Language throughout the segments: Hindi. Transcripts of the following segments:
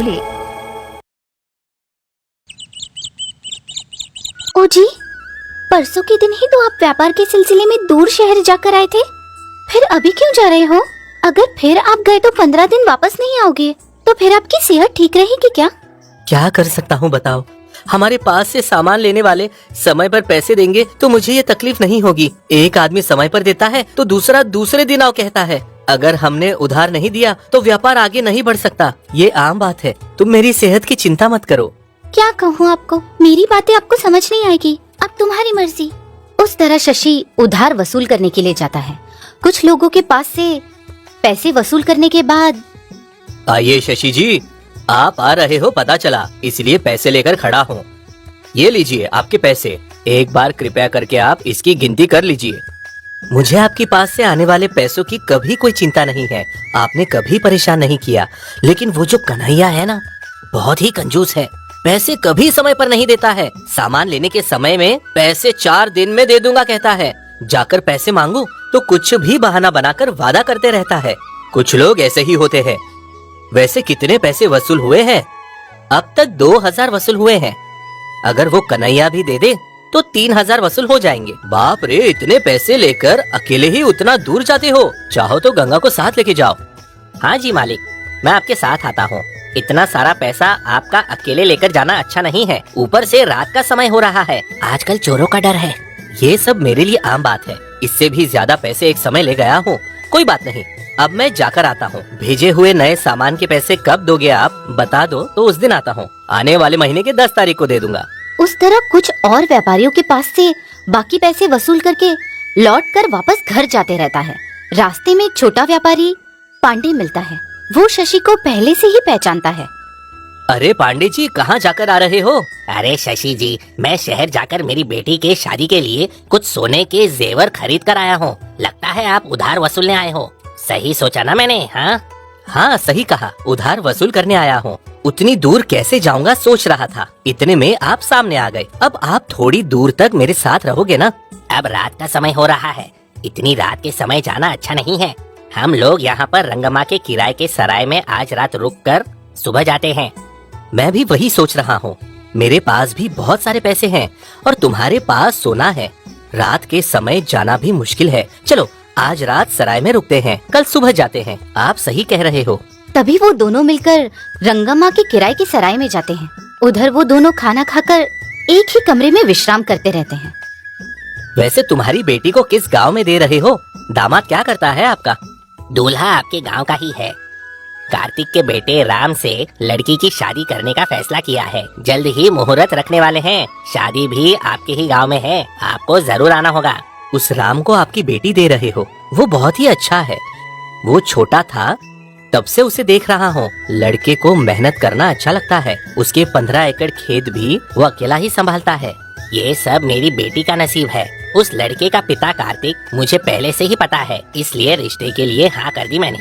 भूले। ओ जी, परसों के दिन ही तो आप व्यापार के सिलसिले में दूर शहर जाकर आए थे, फिर अभी क्यों जा रहे हो? अगर फिर आप गए तो 15 दिन वापस नहीं आओगे, तो फिर आपकी सेहत ठीक रहेगी क्या? क्या कर सकता हूँ बताओ। हमारे पास से सामान लेने वाले समय पर पैसे देंगे तो मुझे ये तकलीफ नहीं होगी। एक आदमी समय पर देता है तो दूसरा दूसरे दिन आओ कहता है। अगर हमने उधार नहीं दिया तो व्यापार आगे नहीं बढ़ सकता। ये आम बात है। तुम मेरी सेहत की चिंता मत करो। क्या कहूँ आपको, मेरी बातें आपको समझ नहीं आएगी, अब तुम्हारी मर्जी। उस तरह शशि उधार वसूल करने के लिए जाता है। कुछ लोगों के पास से पैसे वसूल करने के बाद, आइए शशि जी, आप आ रहे हो पता चला, इसलिए पैसे लेकर खड़ा हूँ। ये लीजिए आपके पैसे। एक बार कृपया करके आप इसकी गिनती कर लीजिए। मुझे आपके पास से आने वाले पैसों की कभी कोई चिंता नहीं है। आपने कभी परेशान नहीं किया। लेकिन वो जो कन्हैया है ना, बहुत ही कंजूस है। पैसे कभी समय पर नहीं देता है। सामान लेने के समय में पैसे 4 दिन में दे दूंगा कहता है। जाकर पैसे मांगू तो कुछ भी बहाना बनाकर वादा करते रहता है। कुछ लोग ऐसे ही होते हैं। वैसे कितने पैसे वसूल हुए हैं? अब तक 2000 वसूल हुए हैं। अगर वो कन्हैया भी दे दे तो 3000 वसूल हो जाएंगे। बाप रे, इतने पैसे लेकर अकेले ही उतना दूर जाते हो? चाहो तो गंगा को साथ लेके जाओ। हाँ जी मालिक, मैं आपके साथ आता हूँ। इतना सारा पैसा आपका अकेले लेकर जाना अच्छा नहीं है। ऊपर से रात का समय हो रहा है, आजकल चोरों का डर है। ये सब मेरे लिए आम बात है। इससे भी ज्यादा पैसे एक समय ले गया हूँ। कोई बात नहीं, अब मैं जाकर आता हूँ। भेजे हुए नए सामान के पैसे कब दोगे आप? बता दो तो उस दिन आता हूँ। आने वाले महीने के 10 तारीख को दे दूंगा। उस तरह कुछ और व्यापारियों के पास से बाकी पैसे वसूल करके लौटकर वापस घर जाते रहता है। रास्ते में एक छोटा व्यापारी पांडे मिलता है। वो शशि को पहले से ही पहचानता है। अरे पांडे जी, कहाँ जाकर आ रहे हो? अरे शशि जी, मैं शहर जाकर मेरी बेटी के शादी के लिए कुछ सोने के जेवर खरीद कर आया हूँ। लगता है आप उधार वसूलने आए हो। सही सोचा ना मैंने? हाँ सही कहा, उधार वसूल करने आया हूँ। उतनी दूर कैसे जाऊंगा सोच रहा था। इतने में आप सामने आ गए। अब आप थोड़ी दूर तक मेरे साथ रहोगे ना? अब रात का समय हो रहा है, इतनी रात के समय जाना अच्छा नहीं है। हम लोग यहाँ पर रंगम्मा के किराए के सराय में आज रात रुक कर सुबह जाते हैं। मैं भी वही सोच रहा हूँ। मेरे पास भी बहुत सारे पैसे हैं और तुम्हारे पास सोना है। रात के समय जाना भी मुश्किल है। चलो आज रात सराय में रुकते हैं, कल सुबह जाते हैं। आप सही कह रहे हो। तभी वो दोनों मिलकर रंगम्मा के किराए के सराय में जाते हैं। उधर वो दोनों खाना खाकर एक ही कमरे में विश्राम करते रहते हैं। वैसे तुम्हारी बेटी को किस गांव में दे रहे हो? दामाद क्या करता है आपका? दूल्हा आपके गांव का ही है। कार्तिक के बेटे राम से लड़की की शादी करने का फैसला किया है। जल्द ही मुहूर्त रखने वाले हैं। शादी भी आपके ही गांव में है, आपको जरूर आना होगा। उस राम को आपकी बेटी दे रहे हो? वो बहुत ही अच्छा है। वो छोटा था तब से उसे देख रहा हूँ। लड़के को मेहनत करना अच्छा लगता है। उसके 15 एकड़ खेत भी वो अकेला ही संभालता है। ये सब मेरी बेटी का नसीब है। उस लड़के का पिता कार्तिक मुझे पहले से ही पता है, इसलिए रिश्ते के लिए हाँ कर दी मैंने।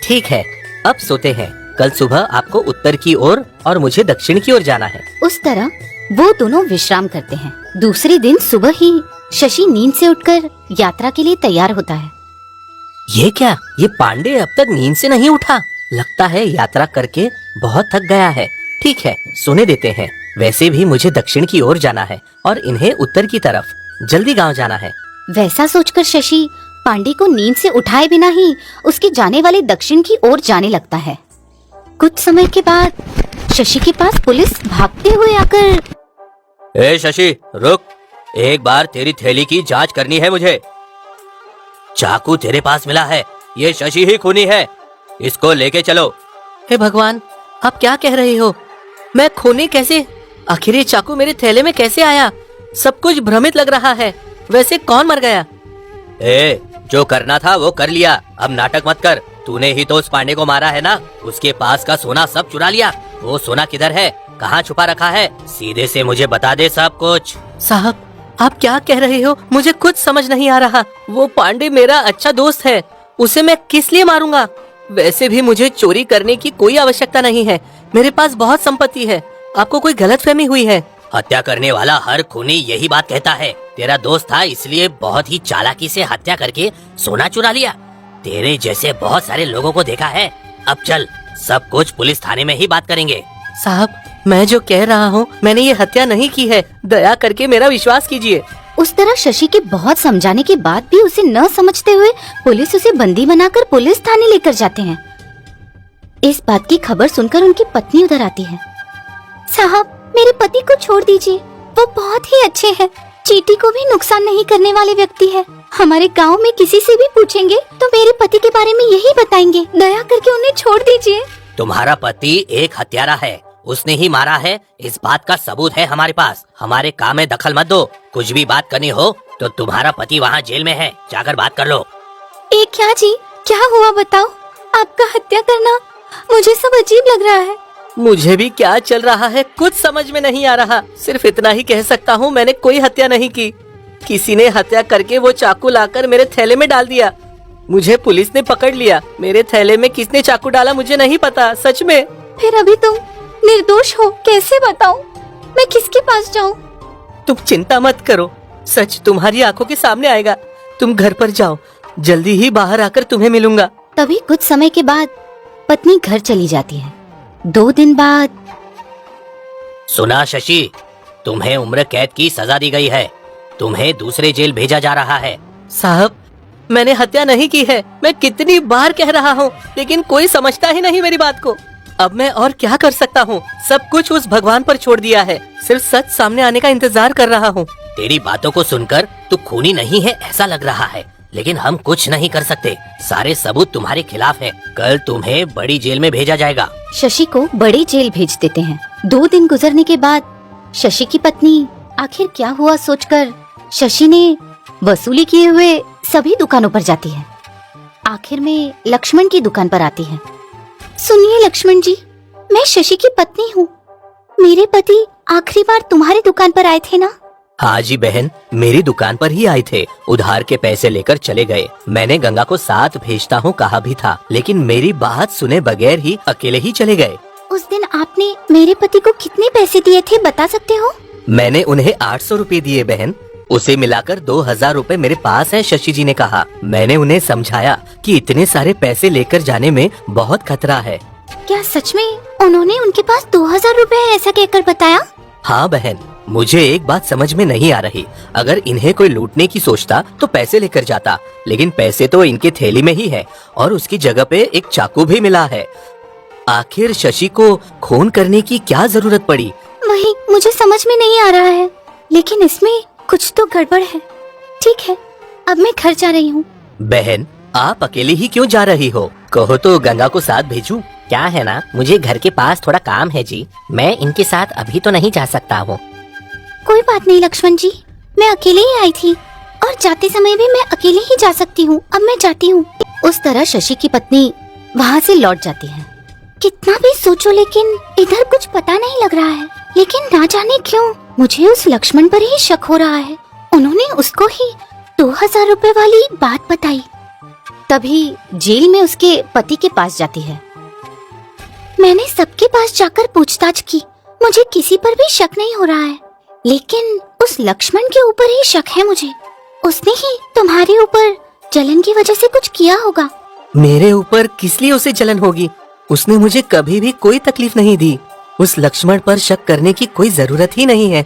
ठीक है, अब सोते हैं। कल सुबह आपको उत्तर की ओर और मुझे दक्षिण की ओर जाना है। उस तरह वो दोनों विश्राम करते हैं। दूसरे दिन सुबह ही शशि नींद से उठकर यात्रा के लिए तैयार होता है। ये क्या? ये पांडे अब तक नींद से नहीं उठा। लगता है यात्रा करके बहुत थक गया है। ठीक है, सोने देते हैं। वैसे भी मुझे दक्षिण की ओर जाना है और इन्हें उत्तर की तरफ। जल्दी गांव जाना है। वैसा सोचकर शशि पांडे को नींद से उठाए बिना ही उसके जाने वाले दक्षिण की ओर जाने लगता है। कुछ समय के बाद शशि के पास पुलिस भागते हुए आकर, ए शशि रुक, एक बार तेरी थैली की जांच करनी है मुझे। चाकू तेरे पास मिला है, ये शशि ही खूनी है, इसको लेके चलो। हे भगवान, आप क्या कह रहे हो? मैं खूनी कैसे? आखिर ये चाकू मेरे थैले में कैसे आया? सब कुछ भ्रमित लग रहा है। वैसे कौन मर गया? जो करना था वो कर लिया, अब नाटक मत कर। तूने ही तो उस पांडे को मारा है ना? उसके पास का सोना सब चुरा लिया। वो सोना किधर है? कहाँ छुपा रखा है? सीधे से मुझे बता दे सब कुछ। साहब, आप क्या कह रहे हो? मुझे कुछ समझ नहीं आ रहा। वो पांडे मेरा अच्छा दोस्त है, उसे मैं किस लिए मारूंगा? वैसे भी मुझे चोरी करने की कोई आवश्यकता नहीं है। मेरे पास बहुत संपत्ति है। आपको कोई गलतफहमी हुई है। हत्या करने वाला हर खूनी यही बात कहता है। तेरा दोस्त था इसलिए बहुत ही चालाकी से हत्या करके सोना चुरा लिया। तेरे जैसे बहुत सारे लोगों को देखा है। अब चल, सब कुछ पुलिस थाने में ही बात करेंगे। साहब, मैं जो कह रहा हूँ, मैंने ये हत्या नहीं की है। दया करके मेरा विश्वास कीजिए। उस तरह शशि के बहुत समझाने के बाद भी उसे न समझते हुए पुलिस उसे बंदी बनाकर पुलिस थाने लेकर जाते हैं। इस बात की खबर सुनकर उनकी पत्नी उधर आती है। साहब, मेरे पति को छोड़ दीजिए, वो बहुत ही अच्छे हैं। चींटी को भी नुकसान नहीं करने वाले व्यक्ति है। हमारे गांव में किसी से भी पूछेंगे तो मेरे पति के बारे में यही बताएंगे। दया करके उन्हें छोड़ दीजिए। तुम्हारा पति एक हत्यारा है, उसने ही मारा है, इस बात का सबूत है हमारे पास। हमारे काम में दखल मत दो। कुछ भी बात करनी हो तो तुम्हारा पति वहाँ जेल में है, जाकर बात कर लो। क्या जी, क्या हुआ बताओ। आपका हत्या करना मुझे सब अजीब लग रहा है। मुझे भी क्या चल रहा है कुछ समझ में नहीं आ रहा। सिर्फ इतना ही कह सकता हूँ, मैंने कोई हत्या नहीं की। किसी ने हत्या करके वो चाकू लाकर मेरे थैले में डाल दिया। मुझे पुलिस ने पकड़ लिया। मेरे थैले में किसने चाकू डाला मुझे नहीं पता, सच में। फिर अभी तुम निर्दोष हो, कैसे बताऊं? मैं किसके पास जाऊं? तुम चिंता मत करो, सच तुम्हारी आंखों के सामने आएगा। तुम घर पर जाओ, जल्दी ही बाहर आकर तुम्हें मिलूंगा। तभी कुछ समय के बाद पत्नी घर चली जाती है। 2 दिन बाद। सुना शशि, तुम्हें उम्र कैद की सजा दी गई है। तुम्हें दूसरे जेल भेजा जा रहा है। साहब, मैंने हत्या नहीं की है। मैं कितनी बार कह रहा हूँ, लेकिन कोई समझता ही नहीं मेरी बात को। अब मैं और क्या कर सकता हूँ? सब कुछ उस भगवान पर छोड़ दिया है। सिर्फ सच सामने आने का इंतजार कर रहा हूँ। तेरी बातों को सुनकर तू खूनी नहीं है ऐसा लग रहा है, लेकिन हम कुछ नहीं कर सकते। सारे सबूत तुम्हारे खिलाफ है। कल तुम्हें बड़ी जेल में भेजा जाएगा। शशि को बड़ी जेल भेज देते हैं। 2 दिन गुजरने के बाद शशि की पत्नी आखिर क्या हुआ सोचकर शशि ने वसूली किए हुए सभी दुकानों पर जाती है। आखिर में लक्ष्मण की दुकान पर आती है। सुनिए लक्ष्मण जी, मैं शशि की पत्नी हूँ। मेरे पति आखिरी बार तुम्हारी दुकान पर आए थे ना? हाँ जी बहन, मेरी दुकान पर ही आए थे। उधार के पैसे लेकर चले गए। मैंने गंगा को साथ भेजता हूँ कहा भी था, लेकिन मेरी बात सुने बगैर ही अकेले ही चले गए। उस दिन आपने मेरे पति को कितने पैसे दिए थे बता सकते हो? मैंने उन्हें 800 रुपए दिए बहन। उसे मिलाकर 2000 रुपए मेरे पास है। शशि जी ने कहा। मैंने उन्हें समझाया कि इतने सारे पैसे लेकर जाने में बहुत खतरा है। क्या सच में उन्होंने उनके पास 2000 रुपए ऐसा कहकर बताया? हाँ बहन, मुझे एक बात समझ में नहीं आ रही। अगर इन्हें कोई लूटने की सोचता तो पैसे लेकर जाता, लेकिन पैसे तो इनके थैली में ही है और उसकी जगह पे एक चाकू भी मिला है। आखिर शशि को खून करने की क्या जरूरत पड़ी? वही मुझे समझ में नहीं आ रहा है, लेकिन इसमें कुछ तो गड़बड़ है। ठीक है, अब मैं घर जा रही हूँ। बहन, आप अकेले ही क्यों जा रही हो? कहो तो गंगा को साथ भेजूं? क्या है ना, मुझे घर के पास थोड़ा काम है जी। मैं इनके साथ अभी तो नहीं जा सकता हूँ। कोई बात नहीं लक्ष्मण जी, मैं अकेले ही आई थी और जाते समय भी मैं अकेले ही जा सकती हूँ। अब मैं जाती हूँ। उस तरह शशि की पत्नी वहाँ से लौट जाती है। कितना भी सोचो लेकिन इधर कुछ पता नहीं लग रहा है। लेकिन ना जाने क्यों मुझे उस लक्ष्मण पर ही शक हो रहा है। उन्होंने उसको ही 2000 रुपए वाली बात बताई। तभी जेल में उसके पति के पास जाती है। मैंने सबके पास जाकर पूछताछ की, मुझे किसी पर भी शक नहीं हो रहा है, लेकिन उस लक्ष्मण के ऊपर ही शक है मुझे। उसने ही तुम्हारे ऊपर जलन की वजह से कुछ किया होगा। मेरे ऊपर किस लिए उसे जलन होगी? उसने मुझे कभी भी कोई तकलीफ नहीं दी। उस लक्ष्मण पर शक करने की कोई जरूरत ही नहीं है।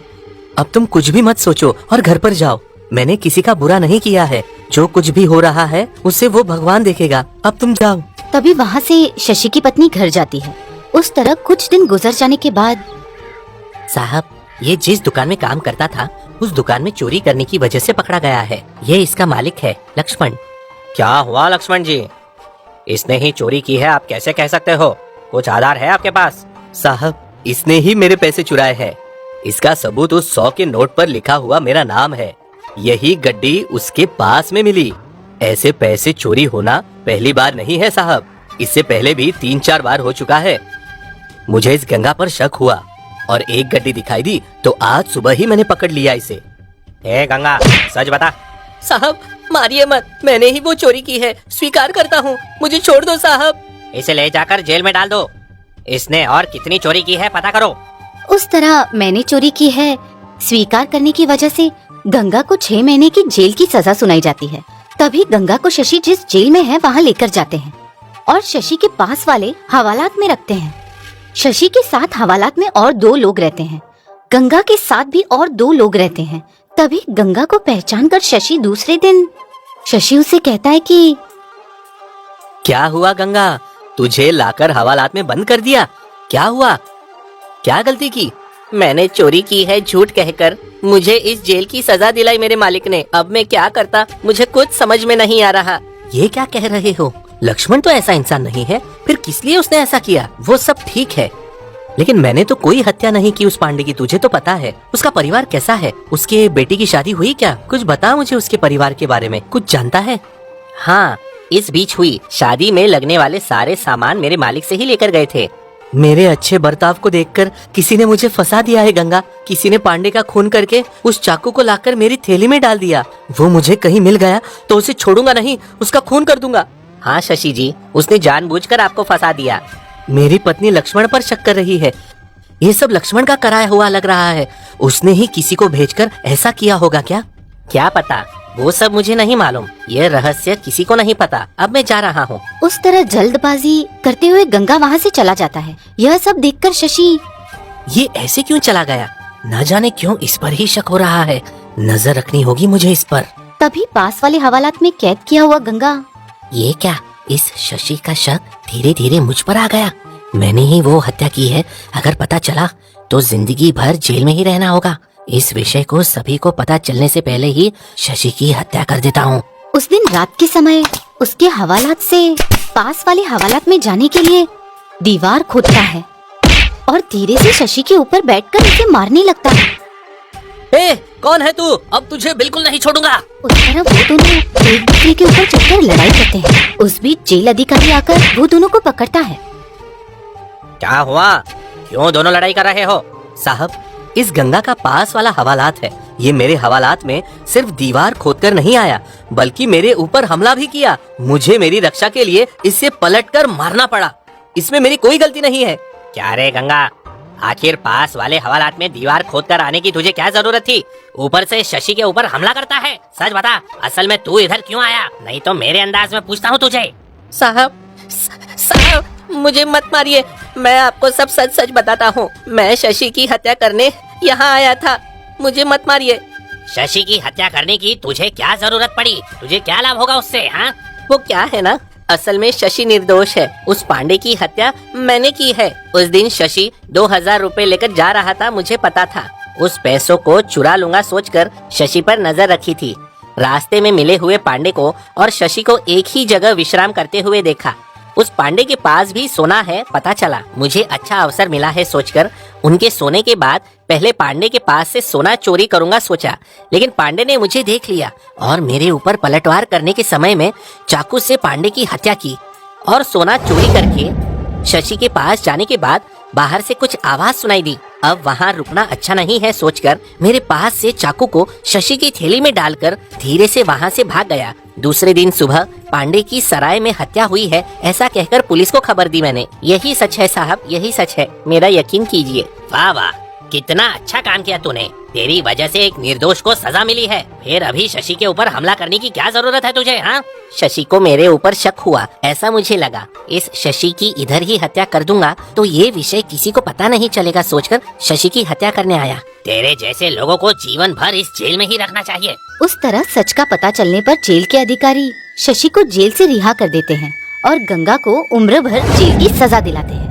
अब तुम कुछ भी मत सोचो और घर पर जाओ। मैंने किसी का बुरा नहीं किया है। जो कुछ भी हो रहा है उसे वो भगवान देखेगा। अब तुम जाओ। तभी वहाँ से शशि की पत्नी घर जाती है। उस तरह कुछ दिन गुजर जाने के बाद। साहब, ये जिस दुकान में काम करता था उस दुकान में चोरी करने की वजह से पकड़ा गया है। ये इसका मालिक है, लक्ष्मण। क्या हुआ लक्ष्मण जी? इसने ही चोरी की है आप कैसे कह सकते हो? कुछ आधार है आपके पास? साहब, इसने ही मेरे पैसे चुराए हैं। इसका सबूत उस 100 के नोट पर लिखा हुआ मेरा नाम है। यही गड्डी उसके पास में मिली। ऐसे पैसे चोरी होना पहली बार नहीं है साहब। इससे पहले भी 3-4 बार हो चुका है। मुझे इस गंगा पर शक हुआ और एक गड्डी दिखाई दी तो आज सुबह ही मैंने पकड़ लिया इसे। ए गंगा, सच बता। साहब, मारिए मत, मैंने ही वो चोरी की है। स्वीकार करता हूँ, मुझे छोड़ दो साहब। इसे ले जाकर जेल में डाल दो। इसने और कितनी चोरी की है पता करो। उस तरह मैंने चोरी की है स्वीकार करने की वजह से गंगा को 6 महीने की जेल की सजा सुनाई जाती है। तभी गंगा को शशि जिस जेल में है वहाँ लेकर जाते हैं। और शशि के पास वाले हवालात में रखते हैं। शशि के साथ हवालात में और 2 लोग रहते हैं। गंगा के साथ भी और 2 लोग रहते हैं। तभी गंगा को पहचान कर शशि दूसरे दिन शशि उसे कहता है कि क्या हुआ गंगा, तुझे लाकर हवालात में बंद कर दिया? क्या हुआ? क्या गलती की? मैंने चोरी की है झूठ कहकर। मुझे इस जेल की सजा दिलाई मेरे मालिक ने। अब मैं क्या करता, मुझे कुछ समझ में नहीं आ रहा। ये क्या कह रहे हो? लक्ष्मण तो ऐसा इंसान नहीं है, फिर किस लिए उसने ऐसा किया? वो सब ठीक है, लेकिन मैंने तो कोई हत्या नहीं की उस पांडे की। तुझे तो पता है उसका परिवार कैसा है। उसके बेटी की शादी हुई क्या? कुछ बता मुझे उसके परिवार के बारे में। कुछ जानता है? हाँ, इस बीच हुई। शादी में लगने वाले सारे सामान मेरे मालिक से ही लेकर गए थे। मेरे अच्छे बर्ताव को देखकर किसी ने मुझे फंसा दिया है गंगा। किसी ने पांडे का खून करके उस चाकू को लाकर मेरी थैली में डाल दिया। वो मुझे कहीं मिल गया तो उसे छोड़ूंगा नहीं, उसका खून कर दूंगा। हाँ शशि जी, उसने जानबूझकर आपको फंसा दिया। मेरी पत्नी लक्ष्मण पर शक कर रही है। ये सब लक्ष्मण का कराया हुआ लग रहा है। उसने ही किसी को भेजकर ऐसा किया होगा क्या? क्या पता, वो सब मुझे नहीं मालूम। ये रहस्य किसी को नहीं पता। अब मैं जा रहा हूँ। उस तरह जल्दबाजी करते हुए गंगा वहाँ से चला जाता है। यह सब देखकर शशि ये ऐसे क्यों चला गया? न जाने क्यों इस पर ही शक हो रहा है। नजर रखनी होगी मुझे इस पर। तभी पास वाले हवालात में कैद किया हुआ गंगा ये क्या, इस शशि का शक धीरे धीरे मुझ पर आ गया। मैंने ही वो हत्या की है। अगर पता चला तो जिंदगी भर जेल में ही रहना होगा। इस विषय को सभी को पता चलने से पहले ही शशि की हत्या कर देता हूँ। उस दिन रात के समय उसके हवालात से पास वाले हवालात में जाने के लिए दीवार खोदता है और धीरे से शशि के ऊपर बैठकर उसे मारने लगता है। ए, कौन है तू? अब तुझे बिल्कुल नहीं छोड़ूंगा। उस तरह वो दोनों एक दूसरे के ऊपर चढ़कर लड़ाई करते हैं। उस बीच जेल अधिकारी आकर वो दोनों को पकड़ता है। क्या हुआ? क्यों दोनों लड़ाई कर रहे हो? साहब, इस गंगा का पास वाला हवालात है। ये मेरे हवालात में सिर्फ दीवार खोदकर नहीं आया, बल्कि मेरे ऊपर हमला भी किया। मुझे मेरी रक्षा के लिए इससे पलटकर मारना पड़ा। इसमें मेरी कोई गलती नहीं है। क्या रे गंगा, आखिर पास वाले हवालात में दीवार खोदकर आने की तुझे क्या जरूरत थी? ऊपर से शशि के ऊपर हमला करता है। सच बता, असल में तू इधर क्यों आया? नहीं तो मेरे अंदाज में पूछता हूँ तुझे। साहब, मुझे मत मारिए। मैं आपको सब सच सच बताता हूँ। मैं शशि की हत्या करने यहाँ आया था। मुझे मत मारिए। शशि की हत्या करने की तुझे क्या जरूरत पड़ी? तुझे क्या लाभ होगा उससे? हाँ, वो क्या है ना, असल में शशि निर्दोष है। उस पांडे की हत्या मैंने की है। उस दिन शशि 2000 रुपए लेकर जा रहा था, मुझे पता था। उस पैसों को चुरा लूंगा सोचकर शशि पर नजर रखी थी। रास्ते में मिले हुए पांडे को और शशि को एक ही जगह विश्राम करते हुए देखा। उस पांडे के पास भी सोना है पता चला। मुझे अच्छा अवसर मिला है सोचकर उनके सोने के बाद पहले पांडे के पास से सोना चोरी करूंगा सोचा, लेकिन पांडे ने मुझे देख लिया और मेरे ऊपर पलटवार करने के समय में चाकू से पांडे की हत्या की। और सोना चोरी करके शशि के पास जाने के बाद बाहर से कुछ आवाज सुनाई दी। अब वहाँ रुकना अच्छा नहीं है सोचकर मेरे पास से चाकू को शशि की थैली में डालकर धीरे से वहाँ से भाग गया। दूसरे दिन सुबह पांडे की सराय में हत्या हुई है ऐसा कहकर पुलिस को खबर दी मैंने। यही सच है साहब, यही सच है, मेरा यकीन कीजिए। वाह वाह, कितना अच्छा काम किया तूने। तेरी वजह से एक निर्दोष को सजा मिली है। फिर अभी शशि के ऊपर हमला करने की क्या जरूरत है तुझे? हाँ, शशि को मेरे ऊपर शक हुआ, ऐसा मुझे लगा। इस शशि की इधर ही हत्या कर दूंगा तो ये विषय किसी को पता नहीं चलेगा सोचकर शशि की हत्या करने आया। तेरे जैसे लोगों को जीवन भर इस जेल में ही रखना चाहिए। उस तरह सच का पता चलने पर जेल के अधिकारी शशि को जेल से रिहा कर देते हैं और गंगा को उम्र भर जेल की सजा दिलाते हैं।